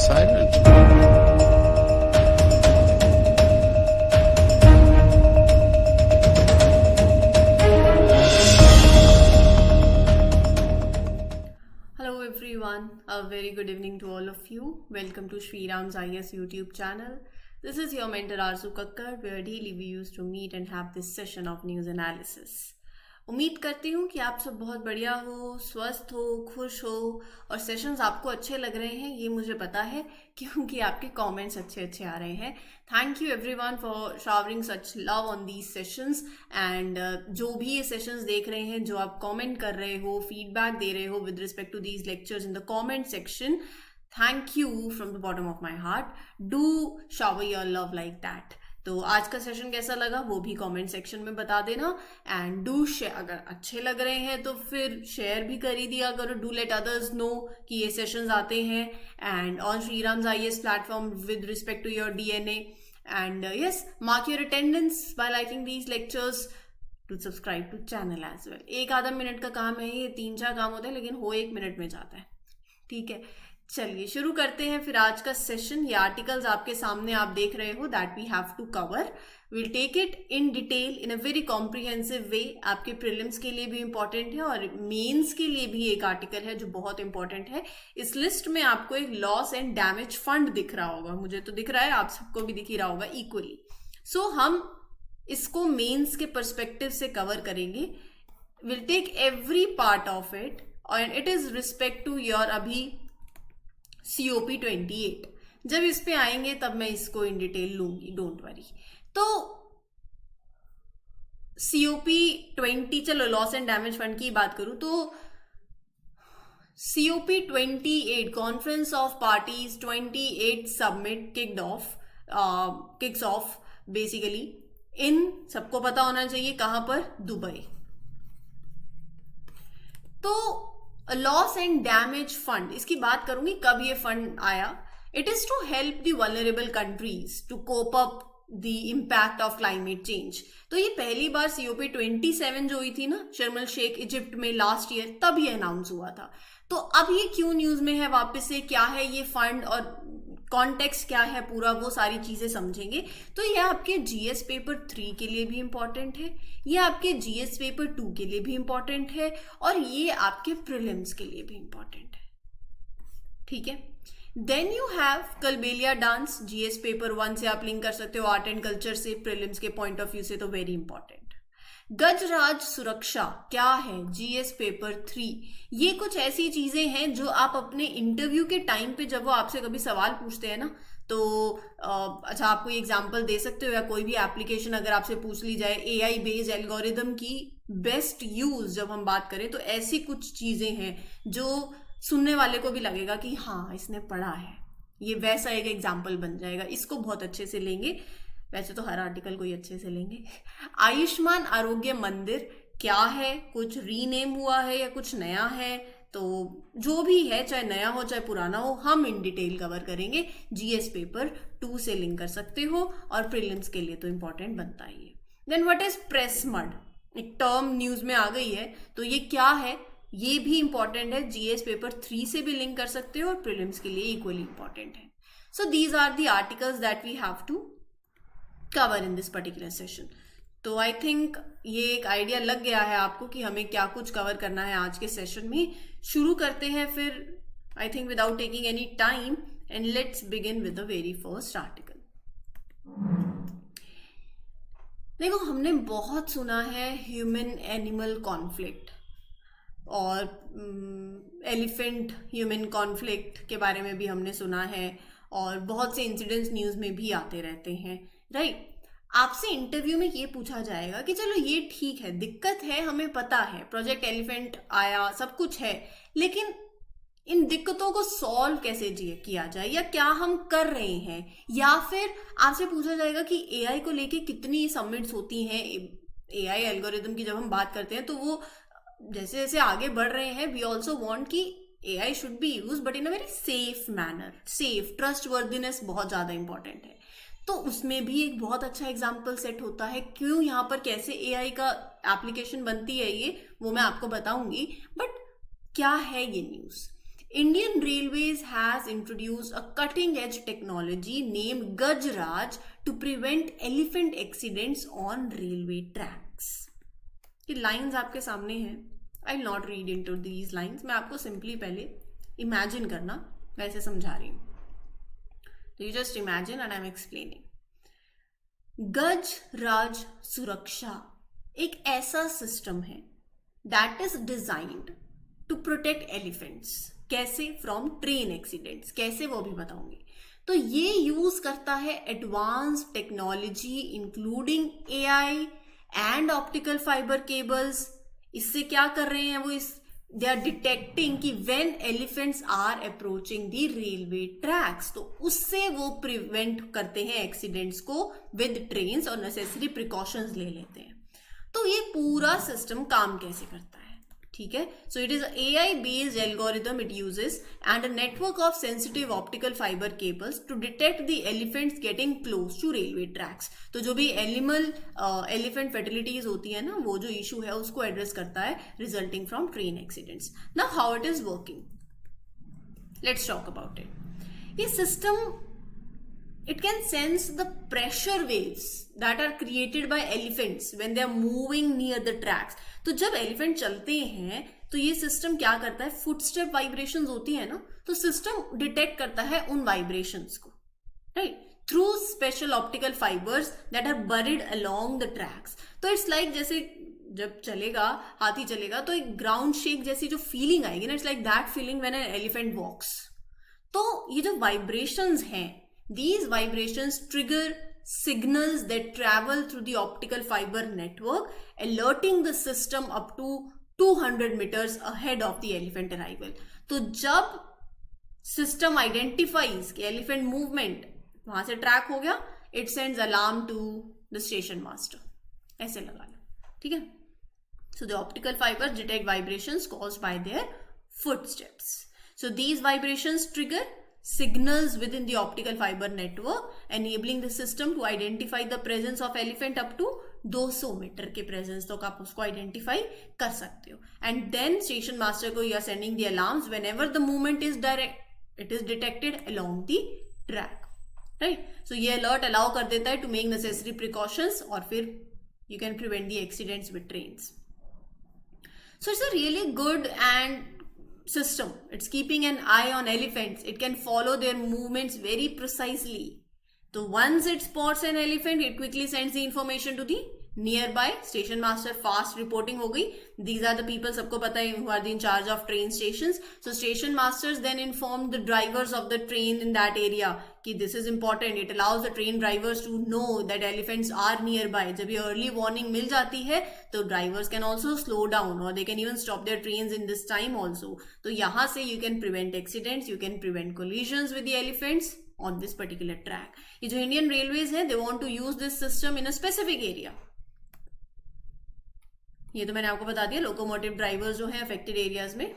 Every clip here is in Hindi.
silent. Hello everyone, a very good evening to all of you. Welcome to Shriram's IS YouTube channel. This is your mentor Arzu Kakkar, where daily we used to meet and have this session of news analysis. उम्मीद करती हूँ कि आप सब बहुत बढ़िया हो, स्वस्थ हो, खुश हो और सेशंस आपको अच्छे लग रहे हैं, ये मुझे पता है क्योंकि आपके कमेंट्स अच्छे अच्छे आ रहे हैं. Thank you everyone for showering such love on these sessions. And जो भी ये सेशंस देख रहे हैं, जो आप कमेंट कर रहे हो, फीडबैक दे रहे हो with respect to these lectures in the comment section, thank you from the bottom of my heart. Do shower your love like that. तो आज का सेशन कैसा लगा वो भी कमेंट सेक्शन में बता देना. एंड डू शेयर, अगर अच्छे लग रहे हैं तो फिर शेयर भी कर ही दिया करो. डू लेट अदर्स नो कि ये सेशंस आते हैं. And on Shriram's IAS platform with respect to your DNA. And yes, mark your attendance by liking these lectures. To subscribe to channel as well. एक आधा मिनट का काम है ये, 3-4 काम होते हैं लेकिन हो 1 मिनट में जाता है. ठीक है, चलिए शुरू करते हैं फिर आज का सेशन. ये आर्टिकल्स आपके सामने आप देख रहे हो that we have to cover. Will take it in detail in a very comprehensive way. आपके प्रीलिम्स के लिए भी इंपॉर्टेंट है और मेंस के लिए भी एक आर्टिकल है जो बहुत इंपॉर्टेंट है. इस लिस्ट में आपको एक लॉस एंड डैमेज फंड दिख रहा होगा, मुझे तो दिख रहा है, आप सबको भी दिख ही रहा होगा इक्वली. सो हम इसको मेंस के पर्सपेक्टिव से कवर करेंगे. Will take every part of it and it is respect to your अभी COP 28. जब इस पे आएंगे तब मैं इसको इन डिटेल लूंगी, डोंट वरी. तो COP 20, चलो लॉस एंड डैमेज फंड की बात करूं तो COP 28 conference of parties 28 submit kicks off basically in, सबको पता होना चाहिए कहां पर, दुबई. तो लॉस एंड डैमेज फंड, इसकी बात करूंगी कब ये फंड आया. It is to help the vulnerable countries to cope up the impact of climate change. तो ये पहली बार COP 27 जो हुई थी ना शर्म एल शेख इजिप्ट में लास्ट ईयर, तब ये अनाउंस हुआ था. तो अब ये क्यों न्यूज में है वापस से, क्या है ये फंड और कॉन्टेक्स्ट क्या है पूरा, वो सारी चीजें समझेंगे. तो ये आपके GS पेपर 3 के लिए भी इंपॉर्टेंट है, ये आपके GS पेपर 2 के लिए भी इंपॉर्टेंट है और ये आपके प्रीलिम्स के लिए भी इंपॉर्टेंट है. ठीक है. Then you have Kalbelia dance. GS paper 1 से आप लिंक कर सकते हो, आर्ट एंड कल्चर से, प्रीलिम्स के पॉइंट ऑफ व्यू से तो वेरी इंपॉर्टेंट. गजराज सुरक्षा क्या है, GS पेपर 3. ये कुछ ऐसी चीजें हैं जो आप अपने इंटरव्यू के टाइम पे जब वो आपसे कभी सवाल पूछते हैं ना, तो अच्छा आपको एग्जांपल दे सकते हो, या कोई भी एप्लीकेशन अगर आपसे पूछ ली जाए AI बेस्ड एल्गोरिदम की बेस्ट यूज जब हम बात करें, तो ऐसी कुछ चीजें हैं जो सुनने वाले को भी लगेगा कि हाँ इसने पढ़ा है. ये वैसा एक एग्जाम्पल बन जाएगा, इसको बहुत अच्छे से लेंगे. वैसे तो हर आर्टिकल को ही अच्छे से लेंगे. आयुष्मान आरोग्य मंदिर क्या है, कुछ रीनेम हुआ है या कुछ नया है, तो जो भी है चाहे नया हो चाहे पुराना हो, हम इन डिटेल कवर करेंगे. GS पेपर 2 से लिंक कर सकते हो और प्रीलिम्स के लिए तो इंपॉर्टेंट बनता ही है. Then what is press mud, एक टर्म न्यूज में आ गई है, तो ये क्या है, ये भी इंपॉर्टेंट है. GS पेपर 3 से भी लिंक कर सकते हो और प्रीलिम्स के लिए इक्वली इंपॉर्टेंट है. So these are the articles that we have to cover in this particular session. तो आई थिंक ये एक आइडिया लग गया है आपको कि हमें क्या कुछ कवर करना है आज के सेशन में. शुरू करते हैं फिर, I think without taking any time, and let's begin with the very first article. देखो, हमने बहुत सुना है ह्यूमन एनिमल कॉन्फ्लिक्ट और एलिफेंट ह्यूमन कॉन्फ्लिक्ट के बारे में भी हमने सुना है और बहुत से इंसिडेंट्स न्यूज में भी आते रहते हैं, राइट. आपसे इंटरव्यू में ये पूछा जाएगा कि चलो ये ठीक है, दिक्कत है, हमें पता है, प्रोजेक्ट एलिफेंट आया, सब कुछ है, लेकिन इन दिक्कतों को सॉल्व कैसे किया जाए या क्या हम कर रहे हैं. या फिर आपसे पूछा जाएगा कि AI को लेके कितनी सबमिट्स होती हैं. AI एल्गोरिदम की जब हम बात करते हैं तो वो जैसे जैसे आगे बढ़ रहे हैं, वी ऑल्सो वॉन्ट कि AI should be use but in a very safe manner. Safe, trustworthiness बहुत ज्यादा इंपॉर्टेंट है. तो उसमें भी एक बहुत अच्छा एग्जाम्पल सेट होता है. क्यों, यहाँ पर कैसे AI का एप्लीकेशन बनती है ये वो मैं आपको बताऊंगी. बट क्या है ये news, Indian Railways has introduced a cutting-edge technology named Gajraj to prevent elephant accidents on railway tracks. ये लाइंस आपके सामने हैं. I will not read into these lines. मैं आपको सिंपली पहले इमेजिन करना, मैं ऐसे समझा रही हूँ. तो you just imagine and I am explaining. Gajraj Suraksha एक ऐसा सिस्टम है that is designed to protect elephants. कैसे? From train accidents. कैसे वो भी बताऊंगी. तो ये यूज करता है advance technology including AI and optical fibre cables. इससे क्या कर रहे हैं वो, दे आर डिटेक्टिंग कि when elephants are approaching the railway tracks, तो उससे वो प्रिवेंट करते हैं एक्सीडेंट्स को विद ट्रेन्स और नेसेसरी प्रिकॉशंस ले लेते हैं. तो ये पूरा सिस्टम काम कैसे करता है, ठीक है. So it is AI based algorithm it uses and a network of sensitive optical fibre cables to detect the elephants getting close to railway tracks. तो जो भी एलिफेंट फर्टिलिटीज होती है ना, वो जो इशू है उसको एड्रेस करता है resulting from train accidents. Now how it is working, let's talk about it. ये system, it can sense the pressure waves that are created by elephants when they are moving near the tracks. तो जब एलिफेंट चलते हैं तो ये सिस्टम क्या करता है, फुटस्टेप वाइब्रेशंस होती है ना, तो सिस्टम डिटेक्ट करता है उन वाइब्रेशंस को, right, through special optical fibres that are buried along the tracks. तो इट्स लाइक जैसे जब चलेगा, हाथी चलेगा तो एक ग्राउंड शेक जैसी जो फीलिंग आएगी ना, it's like that feeling when an elephant walks. तो ये जो वाइब्रेशंस हैं, these vibrations trigger signals that travel through the optical fiber network, alerting the system up to 200 meters ahead of the elephant arrival. तो जब सिस्टम आइडेंटिफाइज कि एलिफेंट मूवमेंट वहां से ट्रैक हो गया, it sends alarm to the station master. ऐसे लगा लो, ठीक है. So the optical fibres detect vibrations caused by their footsteps. So these vibrations trigger signals within the optical fiber network, enabling the system to identify the presence of elephant up to 200 metre के प्रेजेंस तक आप उसको आइडेंटिफाई कर सकते हो. एंड देन स्टेशन मास्टर को you are sending the alarms whenever the movement is direct it is detected along the track, right. So ये अलर्ट अलाउ कर देता है टू मेक नेसेसरी प्रिकॉशंस और फिर you can prevent the accidents with trains. So it's a really good and system. It's keeping an eye on elephants. It can follow their movements very precisely. So once it spots an elephant, it quickly sends the information to the nearby station master. Fast reporting हो गई. These are the people, सबको पता है, who are in charge of train stations. So station masters then inform the drivers of the train in that area कि this is important. It allows the train drivers to know that elephants are nearby. जब ये early warning मिल जाती है तो drivers can also slow down or they can even stop their trains in this time also. तो यहाँ से you can prevent accidents, you can prevent collisions with the elephants on this particular track. ये जो Indian Railways है, they want to use this system in a specific area. ये तो मैंने आपको बता दिया. लोकोमोटिव ड्राइवर्स जो हैं अफेक्टेड एरियाज में,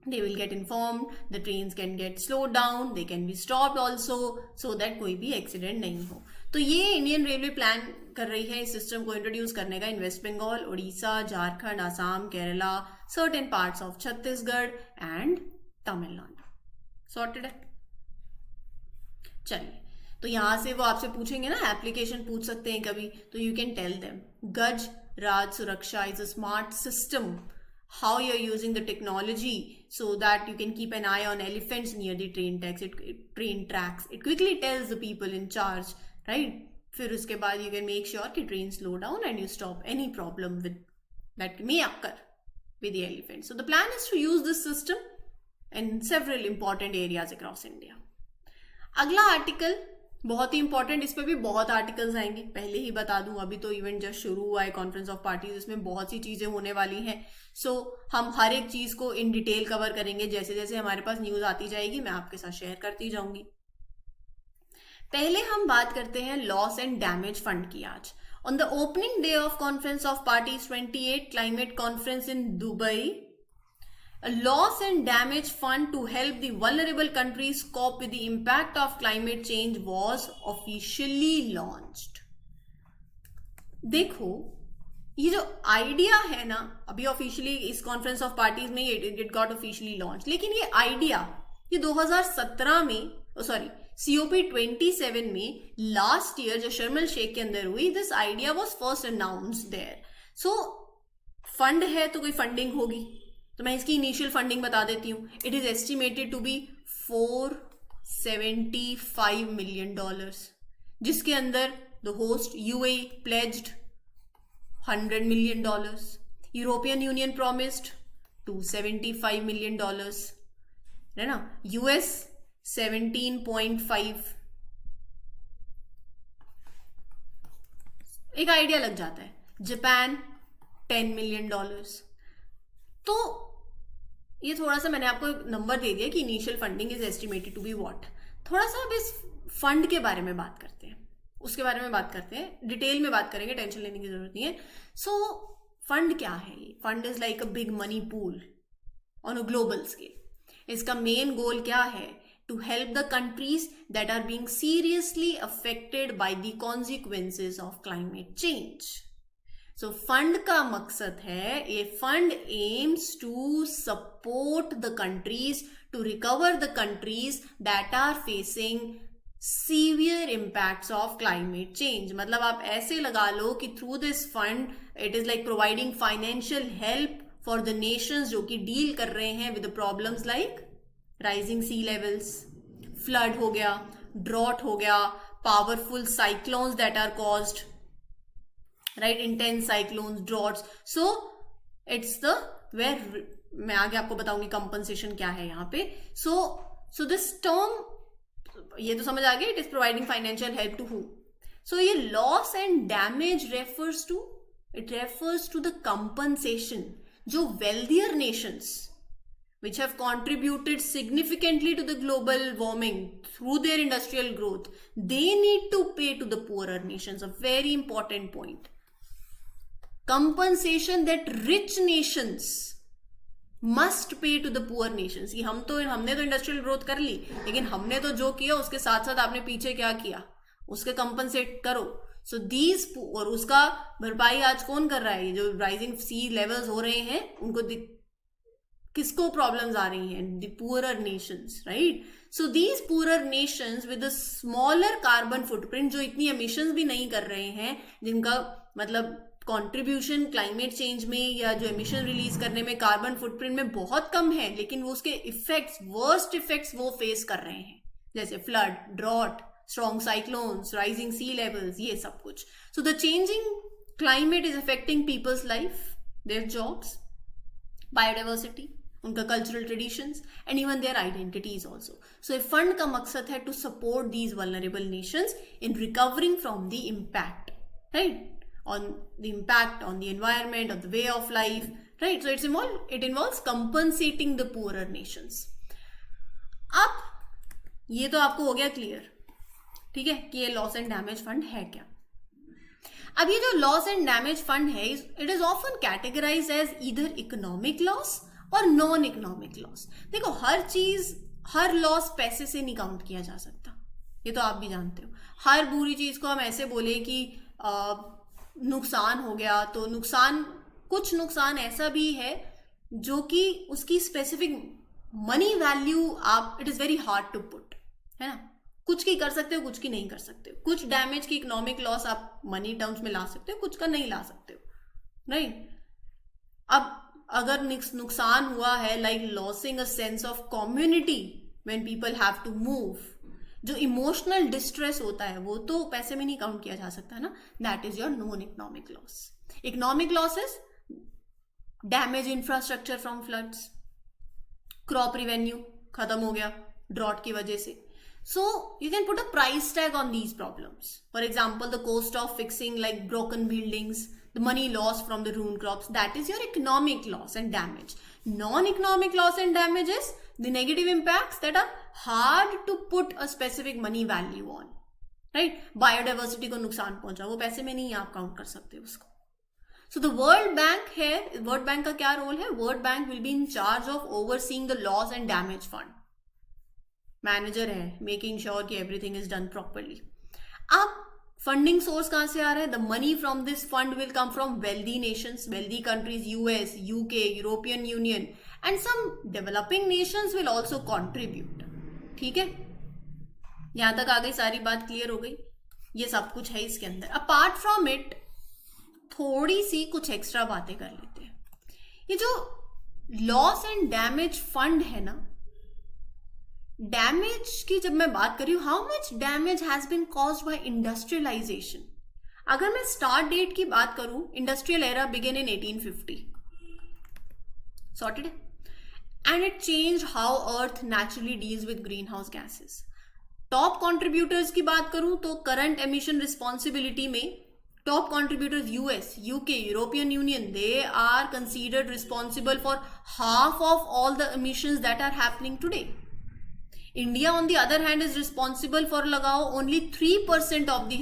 they will get informed, the trains can get slowed down, they can be stopped also, so that कोई भी एक्सीडेंट नहीं हो. तो ये इंडियन रेलवे प्लान कर रही है इस सिस्टम को इंट्रोड्यूस करने का in West Bengal, Orissa, Jharkhand, Assam, Kerala, certain parts of Chhattisgarh and Tamil Nadu. Sorted है. चलिए, तो यहां से वो आपसे पूछेंगे ना, एप्लीकेशन पूछ सकते हैं कभी, तो यू कैन टेल देम गज Raj Suraksha is a smart system. How you're using the technology so that you can keep an eye on elephants near the train tracks. It quickly tells the people in charge, right? फिर उसके बाद you can make sure कि train slow down and you stop any problem with that may occur with the elephant. So the plan is to use this system in several important areas across India. अगला आर्टिकल बहुत ही इंपॉर्टेंट, इस पे भी बहुत आर्टिकल्स आएंगे, पहले ही बता दूं. अभी तो इवेंट जस्ट शुरू हुआ है, कॉन्फ्रेंस ऑफ पार्टीज, इसमें बहुत सी चीजें होने वाली हैं. सो हम हर एक चीज को इन डिटेल कवर करेंगे. जैसे जैसे हमारे पास न्यूज आती जाएगी मैं आपके साथ शेयर करती जाऊंगी. पहले हम बात करते हैं लॉस एंड डैमेज फंड की. आज on the opening day of conference of parties 28 climate conference in Dubai, a loss and damage fund to help the vulnerable countries cope with the impact of climate change was officially launched. देखो, ये जो आइडिया है ना, अभी ऑफिशियली इस कॉन्फ्रेंस ऑफ पार्टीज में इट गॉट ऑफिशियली लॉन्च, लेकिन ये आइडिया ये 2017 में, सॉरी COP 27 में लास्ट ईयर जो शर्म एल शेख के अंदर हुई, this idea was first announced there. So fund है तो कोई फंडिंग होगी, तो मैं इसकी इनिशियल फंडिंग बता देती हूँ. It is estimated to be $475 million, जिसके अंदर the host UAE pledged $100 million, European Union promised $275 million, है ना, US 17.5. एक आइडिया लग जाता है. Japan $10 million. तो ये थोड़ा सा मैंने आपको एक नंबर दे दिया कि initial funding is estimated to be what. थोड़ा सा अब इस फंड के बारे में बात करते हैं, उसके बारे में बात करते हैं, डिटेल में बात करेंगे, टेंशन लेने की जरूरत नहीं है. सो फंड क्या है? ये fund is like a big money pool on a global scale. इसका मेन गोल क्या है? To help the countries that are being seriously affected by the consequences of climate change. So fund का मकसद है, ये fund aims to support the countries to recover the countries that are facing severe impacts of climate change. मतलब आप ऐसे लगा लो कि through this fund it is like providing financial help for the nations जो कि डील कर रहे हैं with problems like rising sea levels, flood हो गया, ड्रॉट हो गया, powerful cyclones that are caused, right, intense cyclones, droughts. So it's the where, मैं आगे आपको बताऊंगी कंपनसेशन क्या है यहाँ पे. सो दिस टर्म, ये तो समझ आ गया, it is providing financial help to who. So ये loss and damage refers to the compensation जो wealthier nations which have contributed significantly to the global warming through their industrial growth, they need to pay to the poorer nations. A very important point. Compensation that rich nations must pay to the poor nations. कि हमने तो इंडस्ट्रियल ग्रोथ कर ली, लेकिन हमने तो जो किया उसके साथ साथ आपने पीछे क्या किया उसके कंपनसेट करो. सो दीज, और उसका भरपाई आज कौन कर रहा है? जो राइजिंग सी लेवल्स हो रहे हैं उनको किसको प्रॉब्लम्स आ रही हैं? The poorer Nations, right. So these poorer Nations with a smaller carbon footprint, जो इतनी एमिशंस भी नहीं कर रहे हैं, जिनका मतलब कंट्रीब्यूशन क्लाइमेट चेंज में या जो एमिशन रिलीज करने में कार्बन फुटप्रिंट में बहुत कम है, लेकिन वो उसके इफेक्ट्स, वर्स्ट इफेक्ट्स वो फेस कर रहे हैं, जैसे flood, drought, strong cyclones, rising sea levels, ये सब कुछ. So the changing climate is affecting people's life, their jobs, biodiversity, उनका cultural traditions and even their identities also. So ये फंड का मकसद है to support these vulnerable nations in recovering from the impact, right, on the impact on the environment, on the way of life, right? So it involves compensating the poorer nations. अब ये तो आपको हो गया क्लियर, ठीक है, कि ये लॉस एंड डैमेज फंड है क्या. अब ये जो लॉस एंड डैमेज फंड है, it is often categorised as either economic loss और नॉन इकोनॉमिक लॉस. देखो, हर चीज, हर लॉस पैसे से नहीं काउंट किया जा सकता, ये तो आप भी जानते हो. हर बुरी चीज को हम ऐसे बोले कि नुकसान हो गया, तो नुकसान, कुछ नुकसान ऐसा भी है जो कि उसकी स्पेसिफिक मनी वैल्यू आप, it is very hard to put, है ना. कुछ की कर सकते हो, कुछ की नहीं कर सकते हो. कुछ डैमेज की इकोनॉमिक लॉस आप मनी टर्म्स में ला सकते हो, कुछ का नहीं ला सकते हो, राइट. अब अगर नुकसान हुआ है, like losing a sense of community when people have to move, जो इमोशनल डिस्ट्रेस होता है वो तो पैसे में नहीं काउंट किया जा सकता है ना. That is your non economic loss. Economic losses, damage infrastructure from floods, crop revenue खत्म हो गया ड्रॉट की वजह से. So you can put a price tag on these problems. For example, the cost of fixing like broken buildings, the money lost from the ruined crops, that is your economic loss and damage. Non-economic loss and damage is the negative impacts that are hard to put a specific money value on, right? Biodiversity को नुकसान पहुंचा, वो पैसे में नहीं आप काउंट कर सकते उसको. So the World Bank है, World Bank का क्या रोल है? World Bank will be in charge of overseeing the loss and damage fund. Manager है, making sure कि everything is done properly. अब फंडिंग सोर्स कहां से आ रहा है? The money from this fund will come from wealthy nations, wealthy countries, US, UK, European Union and some developing nations will also contribute. ठीक है, यहां तक आ गई, सारी बात क्लियर हो गई. ये सब कुछ है इसके अंदर. अपार्ट फ्रॉम इट थोड़ी सी कुछ एक्स्ट्रा बातें कर लेते हैं. ये जो लॉस एंड डैमेज फंड है ना, डैमेज की जब मैं बात कर रही हूं, how much damage has been caused by industrialisation. अगर मैं स्टार्ट डेट की बात करूं, industrial era begin in 1850. Sorted है. And it change how earth naturally deals with greenhouse gases. Top contributors की बात करूं तो करंट एमिशन रिस्पॉन्सिबिलिटी में top contributors US, UK, European Union, they are considered responsible for half of all the emissions that are happening today. India on the other hand is responsible for लगाओ only 3% of the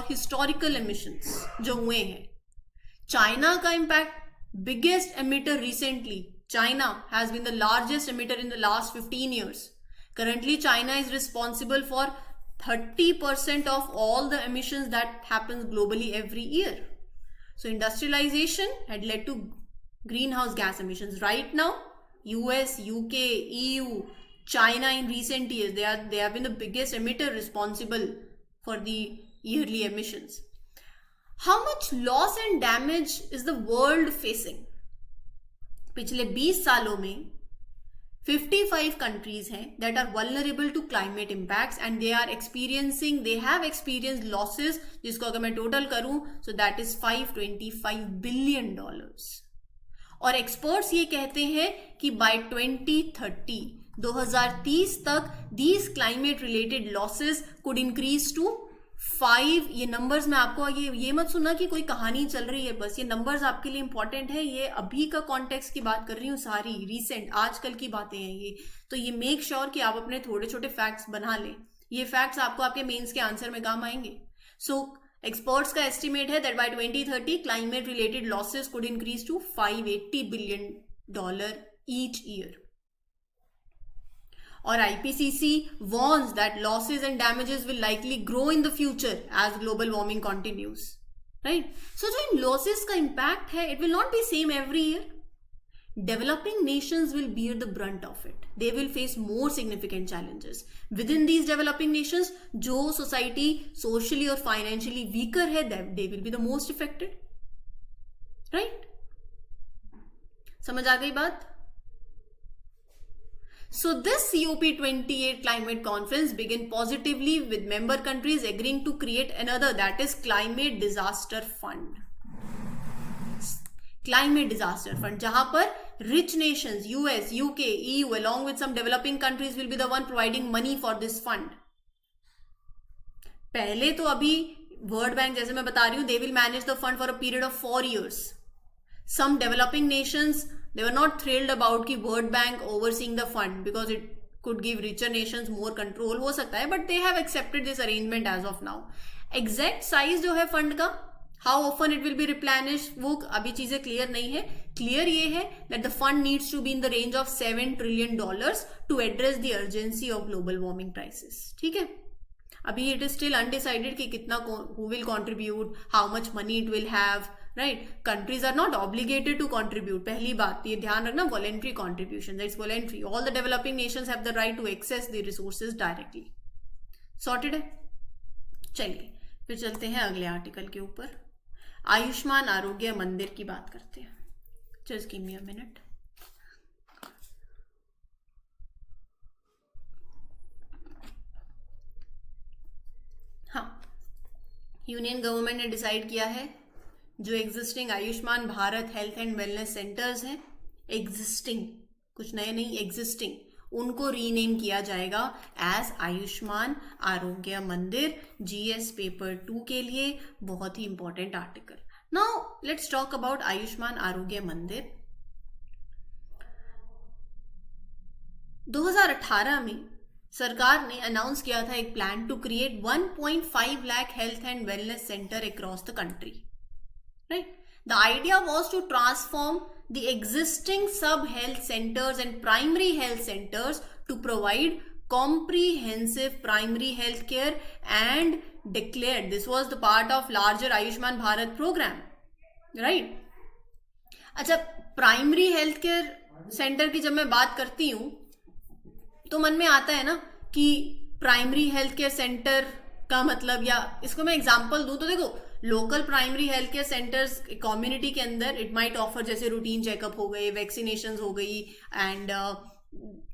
historical emissions जो हुए हैं. चाइना का impact, biggest emitter recently, China has been the largest emitter in the last 15 years. Currently China is responsible for 30% of all the emissions that happens globally every year. So industrialization had led to greenhouse gas emissions. Right now US, UK, EU, China in recent years, they have been the biggest emitter responsible for the yearly emissions. How much loss and damage is the world facing? पिछले 20 सालों में 55 countries हैं that are vulnerable to climate impacts and they have experienced losses, जिसको अगर मैं total करूं, so that is $525 billion. और experts ये कहते हैं कि by 2030 तक these climate related losses could increase to 5. ये नंबर्स मैं आपको ये मत सुनना कि कोई कहानी चल रही है, बस ये नंबर्स आपके लिए इंपॉर्टेंट है. ये अभी का कॉन्टेक्स्ट की बात कर रही हूँ, सारी रिसेंट आजकल की बातें हैं ये. तो ये मेक श्योर कि आप अपने थोड़े छोटे फैक्ट्स बना लें. ये फैक्ट्स आपको आपके मेंस के आंसर में काम आएंगे. सो एक्सपर्ट्स का एस्टिमेट है that by 2030 climate related losses could increase to $580 billion each year. Or IPCC warns that losses and damages will likely grow in the future as global warming continues. Right? So जो इन losses का impact है, it will not be same every year. Developing nations will bear the brunt of it. They will face more significant challenges. Within these developing nations, जो society socially और financially weaker है, they will be the most affected. Right? समझ आ गई बात? So this COP28 climate conference began positively with member countries agreeing to create another, that is climate disaster fund. Climate disaster fund, जहां पर rich nations, US, UK, EU along with some developing countries will be the one providing money for this fund. पहले तो अभी वर्ल्ड बैंक जैसे मैं बता रही हूं, they will manage the fund for a period of 4 years. Some developing nations, they were not thrilled about कि World Bank overseeing the fund because it could give richer nations more control, हो सकता है, but they have accepted this arrangement as of now. Exact size जो है fund का, how often it will be replenished, वो अभी चीजें क्लियर नहीं है. क्लियर ये है that the fund needs to be in the range of $7 trillion to address the urgency of global warming crisis. ठीक है, अभी it is still undecided कि कितना, who will contribute, how much money it will have. Right? Countries are not obligated to contribute. पहली बात ये ध्यान रखना, voluntary contribution, it's voluntary. All the developing nations have the right to access the resources directly. Sorted है? चलिए फिर चलते हैं अगले आर्टिकल के ऊपर. आयुष्मान आरोग्य मंदिर की बात करते हैं. Just give me a minute. हाँ, यूनियन गवर्नमेंट ने डिसाइड किया है जो existing Ayushman Bharat health and wellness centres हैं, एग्जिस्टिंग, कुछ नए नहीं, एग्जिस्टिंग, उनको रीनेम किया जाएगा एज आयुष्मान आरोग्य मंदिर. जीएस पेपर 2 के लिए बहुत ही important article. Now let's talk about Ayushman Arogya Mandir. 2018 में सरकार ने अनाउंस किया था एक plan to create 1.5 lakh health and wellness centre across the country. Right? The idea was to transform the existing sub-health centers and primary health centers to provide comprehensive primary health care and declared. This was the part of larger Ayushman Bharat program, right? अच्छा, प्राइमरी हेल्थ केयर सेंटर की जब मैं बात करती हूँ तो मन में आता है ना कि प्राइमरी हेल्थ केयर सेंटर का मतलब, या इसको मैं एग्जांपल दूं तो देखो, local primary health care centres community के अंदर इट माइट ऑफर जैसे रूटीन चेकअप हो गए, वैक्सीनेशन हो गई, एंड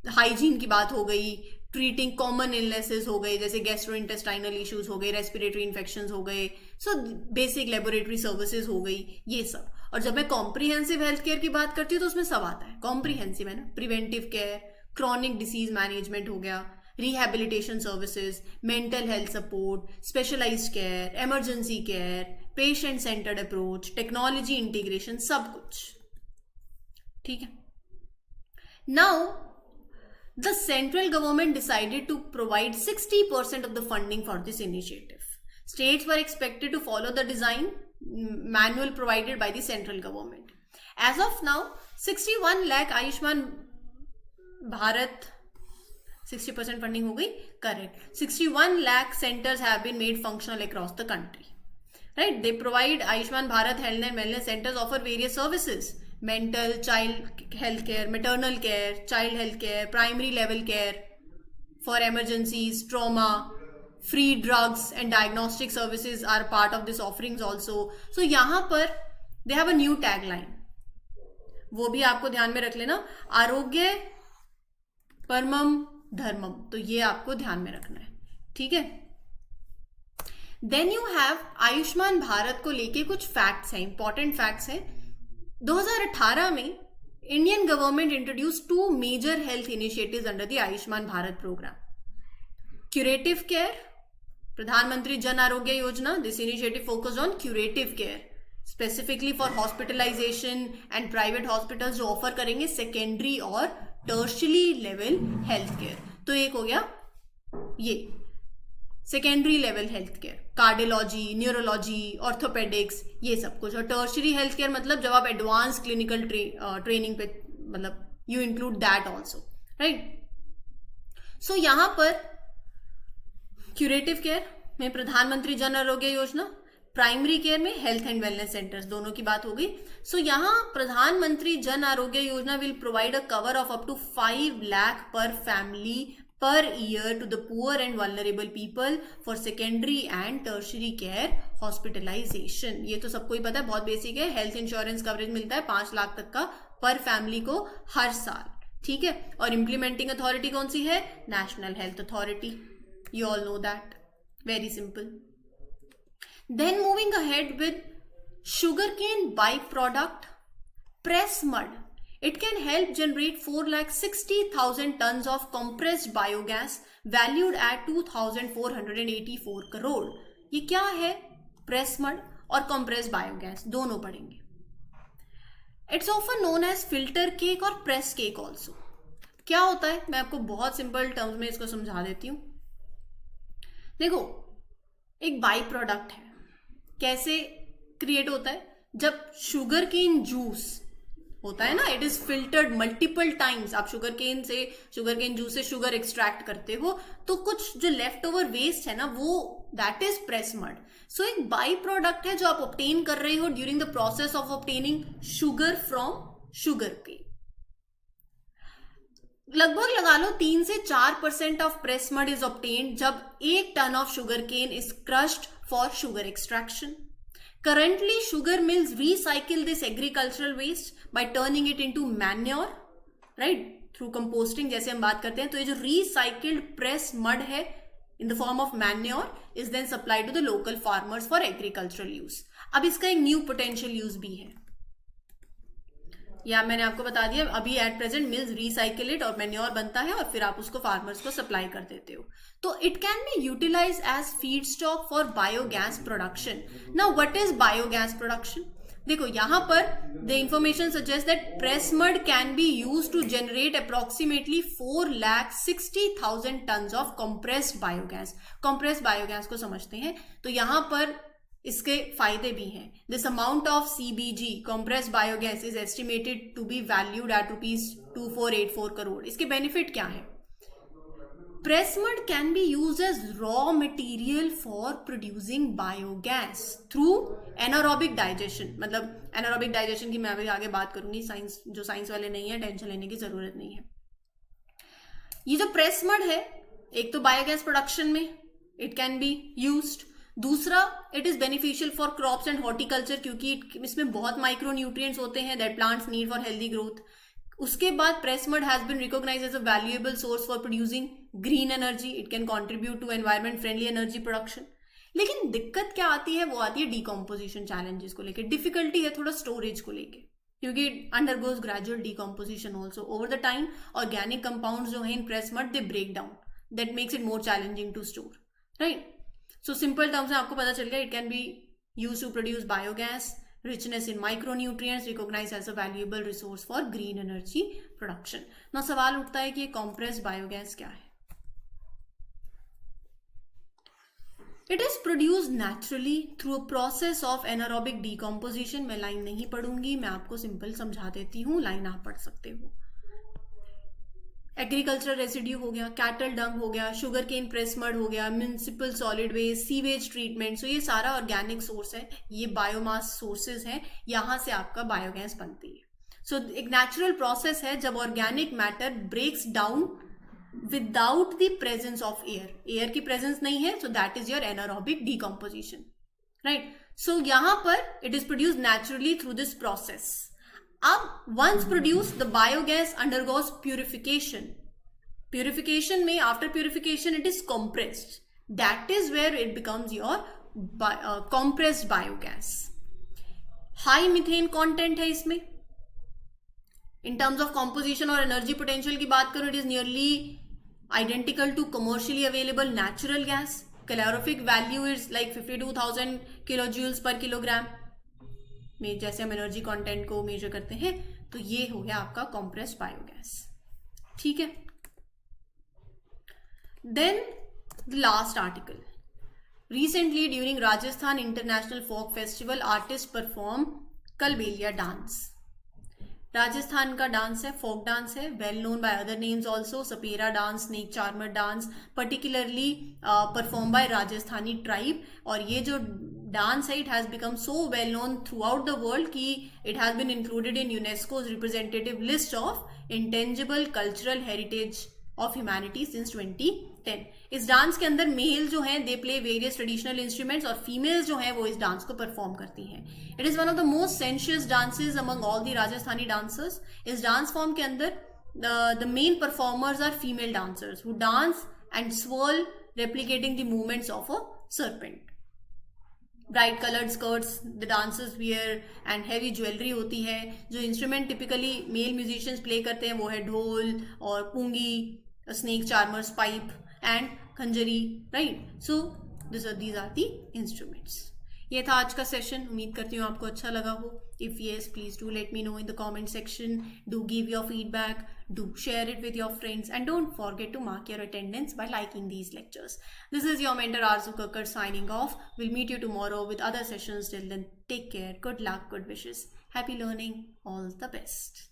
हाइजीन की बात हो गई, ट्रीटिंग कॉमन इलनेसेस हो गए जैसे गैस्ट्रोइंटेस्टाइनल इश्यूज हो गए, रेस्पिरेटरी इन्फेक्शंस हो गए, सो बेसिक लेबोरेटरी सर्विसेज हो गई, ये सब। और जब मैं कॉम्प्रिहेंसिव हेल्थ केयर की बात करती हूँ तो उसमें सब आता है। कॉम्प्रिहेंसिव है ना, preventive care, chronic disease management हो गया, rehabilitation services, mental health support, specialised care, emergency care, patient centred approach, technology integration, सब कुछ। ठीक है। Now the central government decided to provide 60% of the funding for this initiative. States were expected to follow the design manual provided by the central government. As of now, 61 lakh Ayushman Bharat 60% funding हो गई, correct. 61 lakh centers have been made functional across the country. Right? They provide Ayushman Bharat health and wellness centers offer various services. Mental, child health care, maternal care, child health care, primary level care for emergencies, trauma, free drugs and diagnostic services are part of this offerings also. So यहाँ पर they have a new tagline, वो भी आपको ध्यान में रख लेना, आरोग्य परमम धर्मम, तो ये आपको ध्यान में रखना है, ठीक है। Then you have Ayushman Bharat को लेके कुछ फैक्ट्स हैं, इंपॉर्टेंट फैक्ट्स हैं। 2018 में Indian government introduce 2 major health initiatives under the Ayushman Bharat programme. Curative care, Pradhan Mantri Jan Arogya Yojana, this initiative focused on curative care specifically for hospitalisation and private hospitals जो ऑफर करेंगे सेकेंडरी और टर्शियरी लेवल हेल्थ केयर। तो एक हो गया ये secondary level health care, cardiology, neurology, orthopaedics, ये सब कुछ। और टर्शियरी हेल्थ केयर मतलब जब आप एडवांस क्लिनिकल ट्रेनिंग पे, मतलब you include that also, right. So यहां पर क्यूरेटिव केयर में प्रधानमंत्री जन आरोग्य योजना, प्राइमरी केयर में हेल्थ एंड वेलनेस सेंटर्स, दोनों की बात हो गई। सो यहां प्रधानमंत्री Jan Arogya Yojana will provide a cover of up to 5 lakh per family per year to the poor and vulnerable people for secondary and tertiary care hospitalization. ये तो सबको ही पता है, बहुत बेसिक है। हेल्थ इंश्योरेंस कवरेज मिलता है 5 लाख तक का पर फैमिली को हर साल, ठीक है। और इम्प्लीमेंटिंग अथॉरिटी कौन सी है? National Health Authority, you all know that, very simple. Then moving ahead with sugarcane byproduct press mud. It can help generate 4,60,000 tons of compressed biogas valued at 2,484 crore. ये क्या है? प्रेस मड और compressed biogas दोनों पढ़ेंगे। It's often known as filter cake और press cake also. क्या होता है? मैं आपको बहुत सिंपल टर्म्स में इसको समझा देती हूँ। देखो, एक बाई प्रोडक्ट है, कैसे क्रिएट होता है? जब शुगर केन जूस होता है ना, it is filtered multiple times. आप शुगर केन जूस से शुगर एक्सट्रैक्ट करते हो, तो कुछ जो लेफ्ट ओवर वेस्ट है ना, वो दैट इज प्रेस मड। सो एक बाई प्रोडक्ट है जो आप ऑब्टेन कर रहे हो during the process of obtaining sugar from sugarcane. लगभग लगा लो 3 से 4% of press mud is obtained जब 1 ton of sugarcane is crushed for sugar extraction. Currently, sugar mills recycle this agricultural waste by turning it into manure, right? Through composting, जैसे हम बात करते हैं। तो ये जो recycled press mud है in the form of manure is then supplied to the local farmers for agricultural use. अब इसका एक new potential use भी है, या मैंने आपको बता दिया, अभी at present mills recycle it और मैन्योर बनता है और फिर आप उसको फार्मर्स को सप्लाई कर देते हो। तो it can be utilise as feedstock for biogas production. Now what is biogas production? देखो, यहां पर the information suggest that press mud can be use to generate approximately 4,60,000 tons of compressed biogas. Compressed biogas को समझते हैं, तो यहां पर इसके फायदे भी हैं। This amount of CBG compressed biogas is estimated to be valued at ₹2484 crore. इसके बेनिफिट क्या है? press mud can be used as raw material for producing biogas through anaerobic digestion. मतलब anaerobic digestion की मैं अभी आगे बात करूंगी, साइंस जो साइंस वाले नहीं है टेंशन लेने की जरूरत नहीं है. ये जो प्रेस मड है, एक तो बायोगैस प्रोडक्शन में इट कैन बी यूज्ड, दूसरा it is beneficial for crops and horticulture क्योंकि इसमें बहुत माइक्रो न्यूट्रिएंट्स होते हैं that plants need for healthy growth. उसके बाद press mud has been recognised as a valuable source for producing green energy. It can contribute to environment friendly energy production. लेकिन दिक्कत क्या आती है, वो आती है डिकम्पोजिशन चैलेंजेस को लेकर. डिफिकल्टी है थोड़ा स्टोरेज को लेकर क्योंकि it undergoes gradual decomposition also over the time. Organic compounds जो है in press mud they break down, that makes it more challenging to store, right. So simple terms में आपको पता चल गया, it can be use to produce biogas, richness in micronutrients, recognized as a valuable resource for green energy production. Now सवाल उठता है कि ये compressed biogas क्या है? It is produced naturally through a process of anaerobic decomposition. मैं लाइन नहीं पढ़ूंगी, मैं आपको सिंपल समझा देती हूँ, लाइन आप पढ़ सकते हो. एग्रीकल्चरल रेसिड्यू हो गया, कैटल डंग हो गया, शुगर केन प्रेस मड हो गया, municipal solid waste, sewage treatment. So ये सारा ऑर्गेनिक सोर्स है, ये बायोमास सोर्सेज हैं, यहाँ से आपका बायोगैस बनती है. सो एक नेचुरल प्रोसेस है जब organic matter breaks down without the presence of air. Air की प्रेजेंस नहीं है, so that is your anaerobic decomposition, right. So यहाँ पर it is produced naturally through this process. अब once produced the biogas undergoes purification. Purification में after purification it is compressed. That is where it becomes your compressed biogas. High methane content है इसमें. In terms of composition और energy potential की बात करूँ, it is nearly identical to commercially available natural gas. Calorific value is like 52,000 kilojoules per kilogram. में जैसे हम एनर्जी कंटेंट को मेजर करते हैं, तो ये हो गया आपका कॉम्प्रेस्ड बायोगैस, ठीक है. Then the last article. Recently during Rajasthan international folk festival artist perform Kalbelia dance. Rajasthan का डांस है, फोक डांस है, well known by other names also, Sapera dance, snake charmer dance, particularly perform by Rajasthani tribe. और ये जो डांस है, it has become so well known throughout the world कि it has been included in UNESCO's representative list of intangible cultural heritage of humanity since 2010. इस डांस के अंदर मेल जो हैं they play various traditional instruments और फीमेल्स जो हैं वो इस डांस को परफॉर्म करती हैं. It is one of the most sensuous dances among all the Rajasthani dancers. इस डांस फॉर्म के अंदर the main performers are female dancers who dance and swirl replicating the movements of a serpent. Bright coloured skirts the dancers wear and heavy jewellery होती है. जो instrument typically male musicians play करते हैं वो है ढोल और पूंगी, snake charmers, pipe and khanjari, right. So these are the instruments. ये था आज का सेशन. उम्मीद करती हूँ आपको अच्छा लगा हो. If yes, please do let me know in the comment section. Do give your feedback, do share it with your friends, and don't forget to mark your attendance by liking these lectures. This is your mentor Arzu Kakkar signing off. We'll meet you tomorrow with other sessions. Till then, take care, good luck, good wishes, happy learning, all the best.